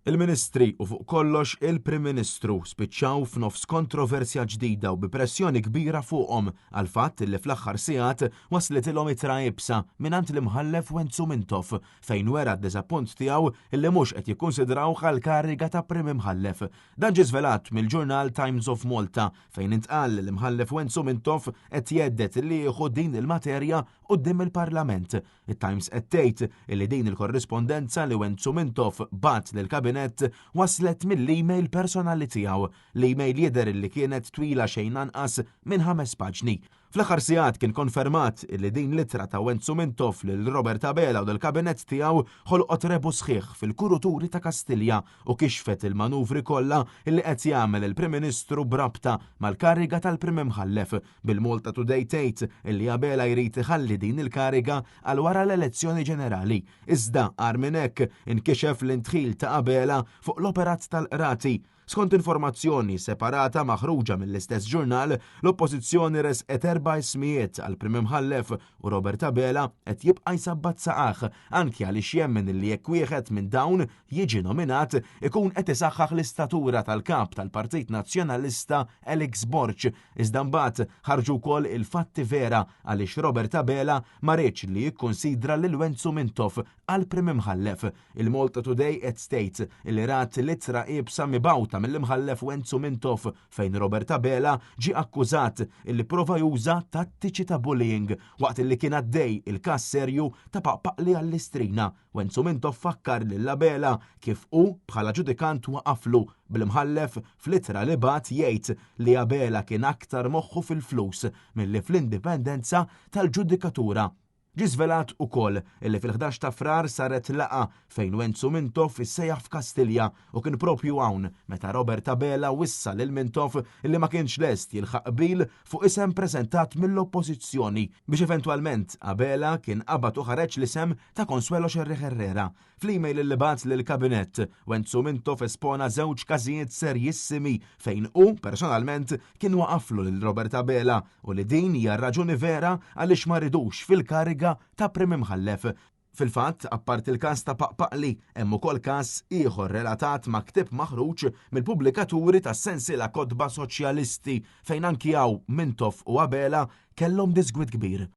Il-Ministri u fuq kollox il-Prim Ministru spiċċaw f'nofs kontroversja ġdida u bi pressjoni kbira fuqhom għal fatt li fl-aħħar sigħat waslet ilhom ittra ibsa mingħand l-imħallef Wenzu Mintoff fejn wera d-diżappunt tiegħu illi mhux qed jikkunsidrawh għal kariga ta' Prim Imħallef. Dan ġie żvelat mill-ġurnal Times of Malta fejn intqal l-imħallef Wenzu Mintoff qed jeddet li jieħu din il-materja quddiem il-Parlament. It-Times qed tgħid illi din il-korrispondenza li Wenzu Mintoff bat lill-Kabinet waslet mill-email personali tiegħu. L-email jidher li kienet twila xejn anqas minn 5 paġni. Fl-aħħar sigħat kien konfermat li din littra ta' Wenzu Mintoff lil Robert Abela u del-Kabinet tiegħu ħolqot rebu sħiħ fil-kuruturi ta' Kastilja u kixfet il-manuvri kollha li qed jagħmel il-Prim Ministru brabta mal-kariga tal-Prim Imħallef. Bil-Malta Today tgħid li Abela jrid iħalli din il-kariga għal wara l-elezzjoni ġenerali. Iżda għar minn hekk inkixef l-intħil ta' Abela fuq l-operat tal-qrati. Skont informazzjoni separata maħruġa mill-istess ġurnal, l-Oppożizzjoni resqet 4 ismijiet għal Prim Imħallef u Robert Abela qed jibqa' jsabbat saqaħ anke għaliex jemmen li jekk wieħed minn dawn jiġi nominat ikun qed isaħħaħ l-istatura tal-kap tal-Partit Nazzjonalista Alex Borch. Iżda mbagħad ħarġu wkoll il-fatti vera għaliex Robert Abela ma rridx li jikkunsidra lil Wenzu Mintoff għal Prim Imħallef. Il-Malta Today qed tgħid li rat littra ibsa mibgħuta mill-imħallef Wenzu Mintoff fejn Robert Abela ġie akkużat illi prova juża tattiċi ta' bullying waqt illi kien għaddej il-każ serju ta' paqpaqli għall-istrina. Wenzu Mintoff fakkar lil Abela kif hu bħala ġudikant waqaflu bil-imħallef f'littra li bat jgħid li Abela kien aktar moħħu fil-flus milli fl-indipendenza tal-ġudikatura. Ġie żvelat ukoll illi fil-11 ta' frar saret laqa fejn Wenzu Mintoff issejjaħ f'Kastilja u kien propju hawn meta Robert Abela wissa lil Mintoff illi ma kienx lest jilħaq qbil fuq isem preżentat mill-Oppożizzjoni biex eventwalment Abela kien qabad u ħareġ l-isem ta' Consuelo Xerri Herrera. Fl-email li bat lill-Kabinet, Wenzu Mintoff espona żewġ każijiet serjissimi fejn hu personalment kien waqaflu lil Robert Abela u li din hija raġuni vera għaliex ma ridux fil-kariga ta' Prim Imħallef. Fil-fatt, apart il-każ ta' Paqpaqli, hemm ukoll każ ieħor relatat ma' ktieb maħruġ mill-pubblikaturi tas-sensiela kotba soċjalisti fejn anki hawn Mintoff u Abela kellhom disgwit kbir.